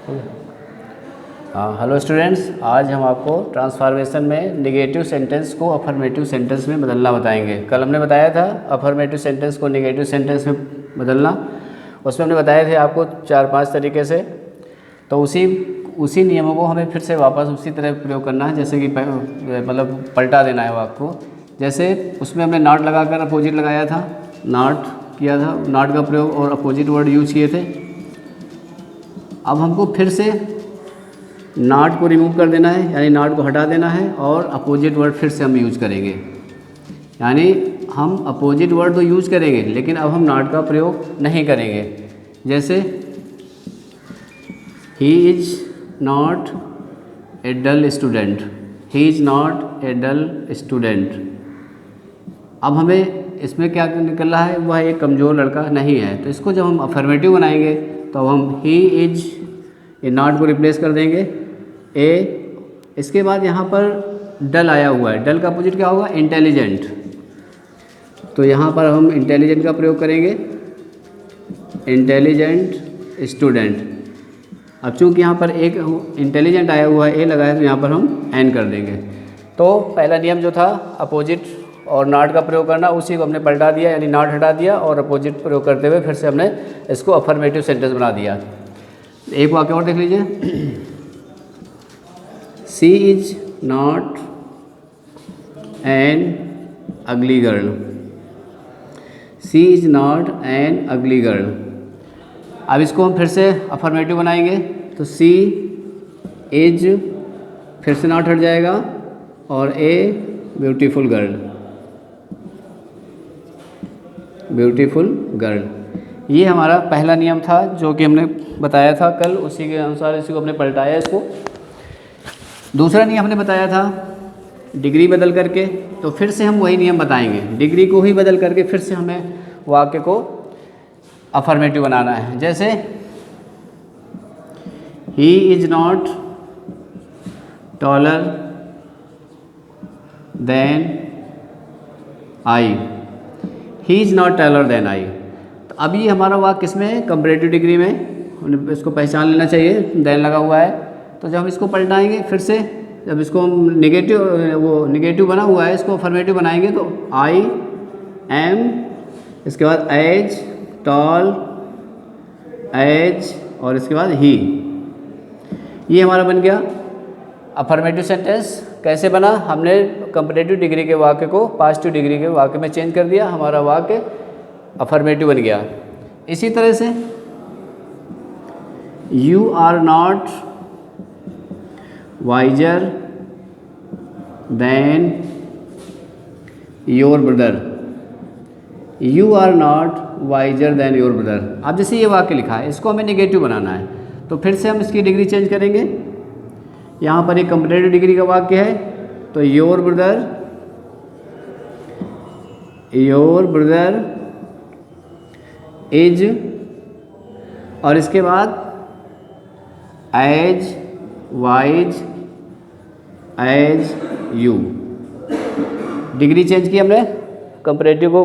Hello students, आज हम आपको ट्रांसफॉर्मेशन में नेगेटिव सेंटेंस को अफर्मेटिव सेंटेंस में बदलना बताएंगे। कल हमने बताया था अफर्मेटिव सेंटेंस को नेगेटिव सेंटेंस में बदलना। उसमें हमने बताए थे आपको 4-5 तरीके से। तो उसी नियमों को हमें फिर से वापस उसी तरह प्रयोग करना है, जैसे कि मतलब पलटा देना है वाक्य को। जैसे उसमें हमने नॉट लगाकर अपोजिट लगाया था, नॉट किया था, नॉट का प्रयोग और अपोजिट वर्ड यूज किए थे। अब हमको फिर से नॉट को रिमूव कर देना है, यानी नॉट को हटा देना है, और अपोजिट वर्ड फिर से हम यूज करेंगे। यानी हम अपोजिट वर्ड तो यूज करेंगे, लेकिन अब हम नॉट का प्रयोग नहीं करेंगे। जैसे he is not a dull student, he is not a dull student. अब हमें इसमें क्या निकल रहा है, वह एक कमज़ोर लड़का नहीं है। तो इसको जब हम अफर्मेटिव बनाएंगे तो हम ही इज, ये नॉट को रिप्लेस कर देंगे ए। इसके बाद यहाँ पर डल आया हुआ है, डल का अपोजिट क्या होगा, इंटेलिजेंट। तो यहाँ पर हम इंटेलिजेंट का प्रयोग करेंगे, इंटेलिजेंट स्टूडेंट। अब चूँकि यहाँ पर एक इंटेलिजेंट आया हुआ है, ए लगाया, तो यहाँ पर हम एन कर देंगे। तो पहला नियम जो था अपोजिट और नॉट का प्रयोग करना, उसी को हमने पलटा दिया, यानी नॉट हटा दिया और अपोजिट प्रयोग करते हुए फिर से हमने इसको अफर्मेटिव सेंटेंस बना दिया। एक वाक्य और देख लीजिए, शी इज नॉट एन अगली girl, she is not an अगली गर्ल। अब इसको हम फिर से अफर्मेटिव बनाएंगे, तो सी इज फिर से नॉट हट जाएगा और a beautiful girl, beautiful girl. ये हमारा पहला नियम था जो कि हमने बताया था कल, उसी के अनुसार इसी को हमने पलटाया इसको। दूसरा नियम हमने बताया था डिग्री बदल करके, तो फिर से हम वही नियम बताएंगे, डिग्री को ही बदल करके फिर से हमें वाक्य को अफर्मेटिव बनाना है। जैसे he is not taller than I, he is not taller than I. तो अब ये हमारा वाक्य किसमें है, कंपैरेटिव डिग्री में। इसको पहचान लेना चाहिए, देन लगा हुआ है। तो जब हम इसको पलटाएंगे फिर से, जब इसको हम नेगेटिव बना हुआ है, इसको अफर्मेटिव बनाएंगे, तो आई एम, इसके बाद एज, टॉल, एज, और इसके बाद ही। ये हमारा बन गया अफर्मेटिव सेंटेंस। कैसे बना, हमने कंपैरेटिव डिग्री के वाक्य को पॉजिटिव डिग्री के वाक्य में चेंज कर दिया, हमारा वाक्य अफर्मेटिव बन गया। इसी तरह से you are not wiser than your brother, you are not wiser than your brother. अब जैसे ये वाक्य लिखा है, इसको हमें नेगेटिव बनाना है, तो फिर से हम इसकी डिग्री चेंज करेंगे। यहाँ पर एक कंपैरेटिव डिग्री का वाक्य है, तो योर ब्रदर इज, और इसके बाद as wise as you. Degree change की हमने, कंपैरेटिव को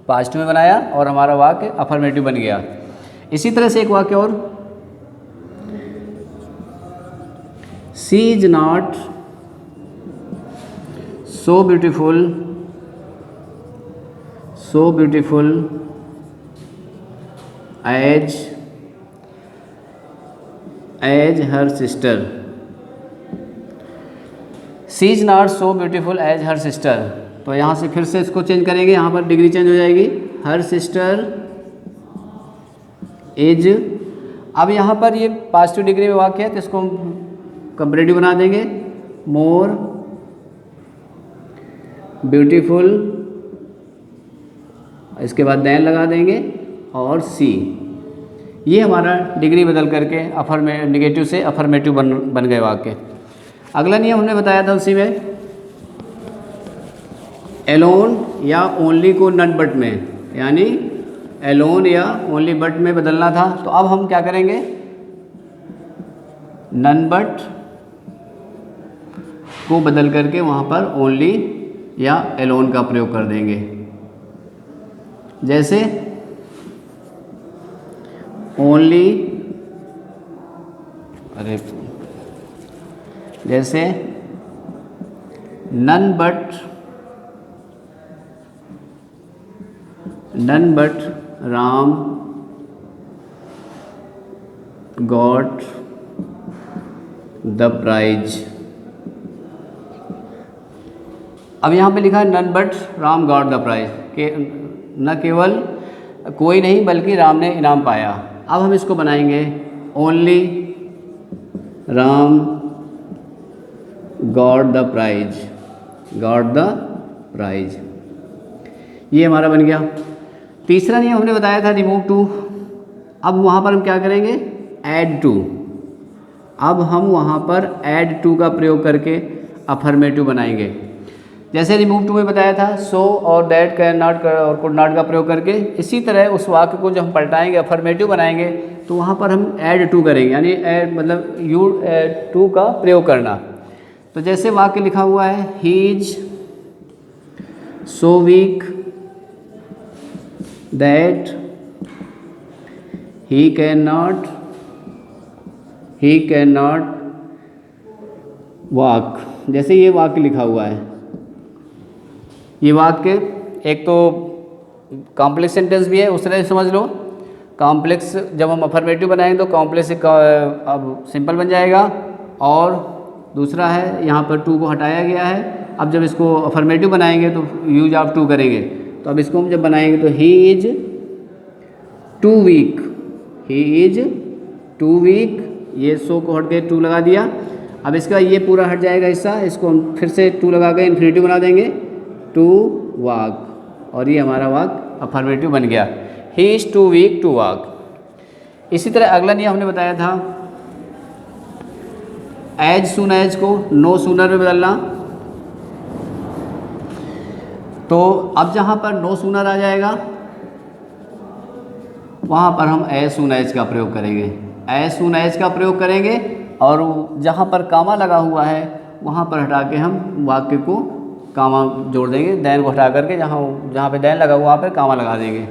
पॉजिटिव में बनाया और हमारा वाक्य अफर्मेटिव बन गया। इसी तरह से एक वाक्य और, she is not so beautiful as her sister, she is not so beautiful as her sister. तो यहाँ से फिर से इसको चेंज करेंगे, यहाँ पर डिग्री चेंज हो जाएगी, हर सिस्टर इज। अब यहाँ पर ये पॉजिटिव डिग्री में वाक्य है, तो इसको हम कंपैरेटिव बना देंगे, मोर ब्यूटीफुल, इसके बाद देन लगा देंगे और सी। ये हमारा डिग्री बदल करके नेगेटिव से अफर्मेटिव बन गए वाक्य। अगला नियम हमने बताया था उसी में, एलोन या ओनली को नॉट बट में, यानी एलोन या ओनली बट में बदलना था। तो अब हम क्या करेंगे, नन बट को बदल करके वहाँ पर ओनली या एलोन का प्रयोग कर देंगे। जैसे ओनली अरे जैसे none but Ram got the prize. अब यहाँ पे लिखा है none but Ram got the prize, के न केवल कोई नहीं बल्कि राम ने इनाम पाया। अब हम इसको बनाएंगे only Ram got the prize, ये हमारा बन गया। तीसरा नियम हमने बताया था रिमूव टू। अब वहाँ पर हम क्या करेंगे, ऐड टू। अब हम वहाँ पर ऐड टू का प्रयोग करके अफर्मेटिव बनाएंगे। जैसे रिमूव टू में बताया था सो और दैट, कैन नॉट और कुड नॉट का प्रयोग करके, इसी तरह उस वाक्य को जब हम पलटाएंगे अफर्मेटिव बनाएंगे तो वहाँ पर हम ऐड टू करेंगे, यानी ऐड मतलब यू टू का प्रयोग करना। तो जैसे वाक्य लिखा हुआ है he is so weak that he can not walk. जैसे ये वाक्य लिखा हुआ है, ये वाक्य एक तो कॉम्प्लेक्स सेंटेंस भी है, उस तरह से समझ लो। कॉम्प्लेक्स जब हम अफर्मेटिव बनाएंगे तो कॉम्प्लेक्स अब सिंपल बन जाएगा, और दूसरा है यहाँ पर टू को हटाया गया है। अब जब इसको अफर्मेटिव बनाएंगे तो यूज ऑफ टू करेंगे। तो अब इसको हम जब बनाएंगे तो ही इज टू वीक, ये सो को हट के टू लगा दिया। अब इसका ये पूरा हट जाएगा हिस्सा, इसको हम फिर से टू लगा के इन्फिनिटिव बना देंगे, टू वॉक, और ये हमारा वाक अफर्मेटिव बन गया, he is too weak to walk. इसी तरह अगला नियम हमने बताया था एज सून एज को नो सूनर में बदलना। तो अब जहाँ पर नो सूनर आ जाएगा वहाँ पर हम एज सून एज का प्रयोग करेंगे, और जहाँ पर कामा लगा हुआ है वहाँ पर हटा के हम वाक्य को कामा जोड़ देंगे, दैन को हटा करके जहाँ पे दैन लगा हुआ वहाँ पर कामा लगा देंगे।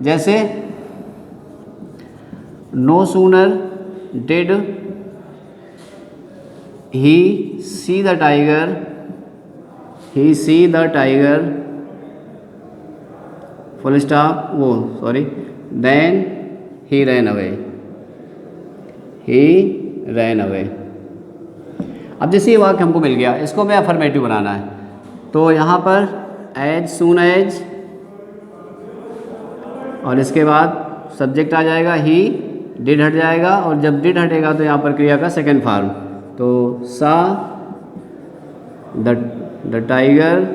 जैसे no sooner did he see the tiger full stop then he ran away. अब जैसे ये वाक्य हमको मिल गया, इसको हमें अफर्मेटिव बनाना है। तो यहाँ पर एज सून एज, और इसके बाद सब्जेक्ट आ जाएगा ही, डिड हट जाएगा, और जब डिड हटेगा तो यहाँ पर क्रिया का सेकंड फॉर्म, तो सा द टाइगर,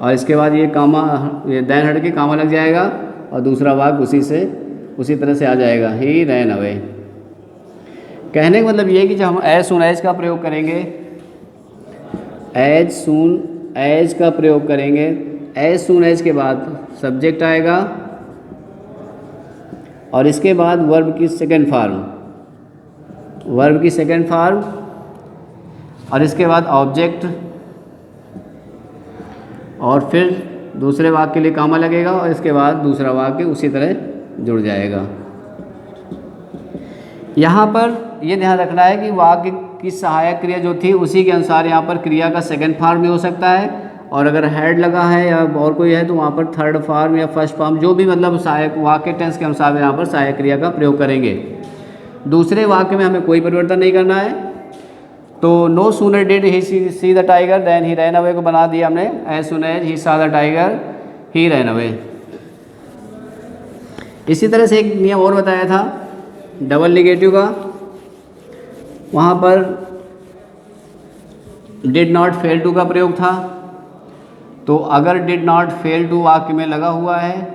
और इसके बाद ये कामा, ये दैन हट के कामा लग जाएगा, और दूसरा वाक्य उसी तरह से आ जाएगा, ही रैन अवे। कहने का मतलब ये है कि जब हम एज सून एज का प्रयोग करेंगे, एज सून एज के बाद सब्जेक्ट आएगा, और इसके बाद वर्ब की सेकंड फॉर्म, और इसके बाद ऑब्जेक्ट, और फिर दूसरे वाक्य के लिए कामा लगेगा, और इसके बाद दूसरा वाक्य उसी तरह जुड़ जाएगा। यहाँ पर ये ध्यान रखना है कि वाक्य की सहायक क्रिया जो थी उसी के अनुसार यहाँ पर क्रिया का सेकंड फॉर्म भी हो सकता है, और अगर हेड लगा है या और कोई है तो वहाँ पर थर्ड फॉर्म या फर्स्ट फॉर्म, जो भी मतलब सहायक वाक्य टेंस के अनुसार यहाँ पर सहायक क्रिया का प्रयोग करेंगे। दूसरे वाक्य में हमें कोई परिवर्तन नहीं करना है। तो no sooner did he see the tiger then he ran away को बना दिया हमने as soon as he saw the tiger he ran away. इसी तरह से एक नियम और बताया था डबल निगेटिव का, वहाँ पर डिड नॉट फेल टू का प्रयोग था। तो अगर डिड नॉट फेल टू वाक्य में लगा हुआ है,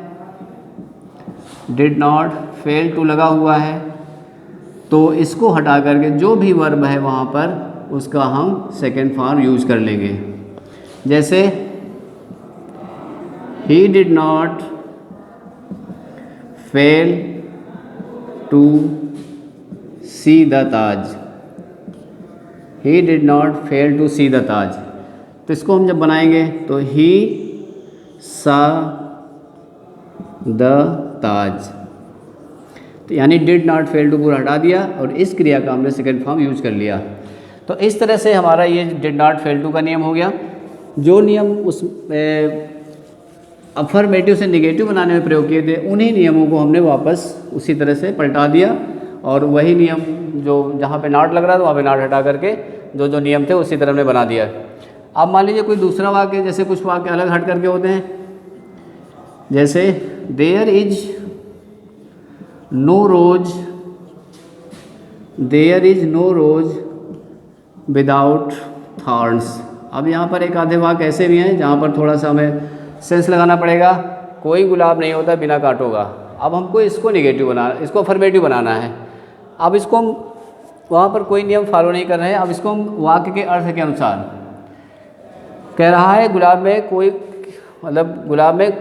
डिड नॉट फेल टू लगा हुआ है, तो इसको हटा करके जो भी वर्ब है वहाँ पर उसका हम सेकेंड फॉर्म यूज कर लेंगे। जैसे he did not fail to see the Taj, he did not fail to see the Taj. तो इसको हम जब बनाएंगे तो ही सा द ताज। तो यानी डिड नॉट फेल टू पूरा हटा दिया और इस क्रिया का हमने सेकंड फॉर्म यूज कर लिया। तो इस तरह से हमारा ये डिड नॉट फेल टू का नियम हो गया। जो नियम उस अफर्मेटिव से निगेटिव बनाने में प्रयोग किए थे, उन्हीं नियमों को हमने वापस उसी तरह से पलटा दिया और वही नियम जो जहाँ पे नॉट लग रहा था वहाँ पे नॉट हटा करके जो जो नियम थे उसी तरह हमने बना दिया। अब मान लीजिए कोई दूसरा वाक्य, जैसे कुछ वाक्य अलग हट करके होते हैं, जैसे there is no rose, there is no rose without thorns. अब यहाँ पर एक आधे वाक्य ऐसे भी हैं जहाँ पर थोड़ा सा हमें सेंस लगाना पड़ेगा। कोई गुलाब नहीं होता बिना कांटों का। अब हमको इसको निगेटिव बनाना, इसको अफर्मेटिव बनाना है। अब इसको हम वहाँ पर कोई नियम फॉलो नहीं कर रहे हैं। अब इसको हम वाक्य के अर्थ के अनुसार कह रहा है गुलाब में कोई, मतलब गुलाब में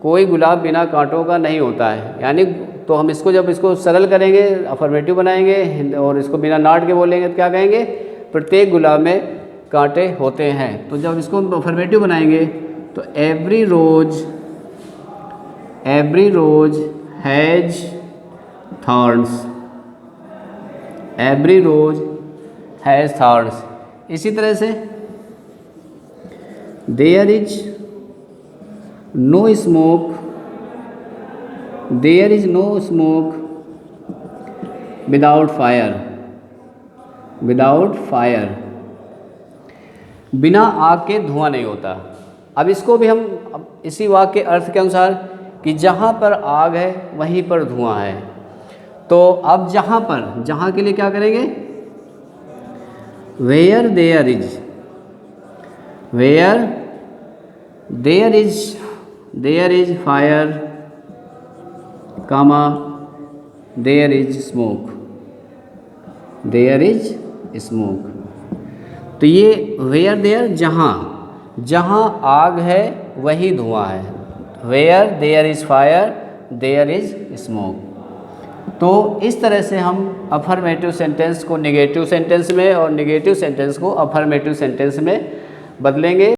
कोई गुलाब बिना कांटों का नहीं होता है, यानी तो हम इसको जब इसको सरल करेंगे, अफर्मेटिव बनाएंगे और इसको बिना नॉट के बोलेंगे तो क्या कहेंगे, प्रत्येक गुलाब में कांटे होते हैं। तो जब इसको हम अफर्मेटिव बनाएंगे तो every rose has thorns, every rose has thorns. इसी तरह से there is no smoke, there is no smoke without fire, without fire, बिना आग के धुआं नहीं होता। अब इसको भी हम इसी वाक्य के अर्थ के अनुसार कि जहाँ पर आग है वहीं पर धुआं है, तो अब जहाँ पर, जहाँ के लिए क्या करेंगे, where there is, where there is fire comma there is smoke, there is smoke. तो ये वेयर देयर, जहाँ आग है वही धुआं है, where there is fire there is smoke. तो इस तरह से हम अफर्मेटिव सेंटेंस को नेगेटिव सेंटेंस में और नेगेटिव सेंटेंस को अफर्मेटिव सेंटेंस में बदलेंगे।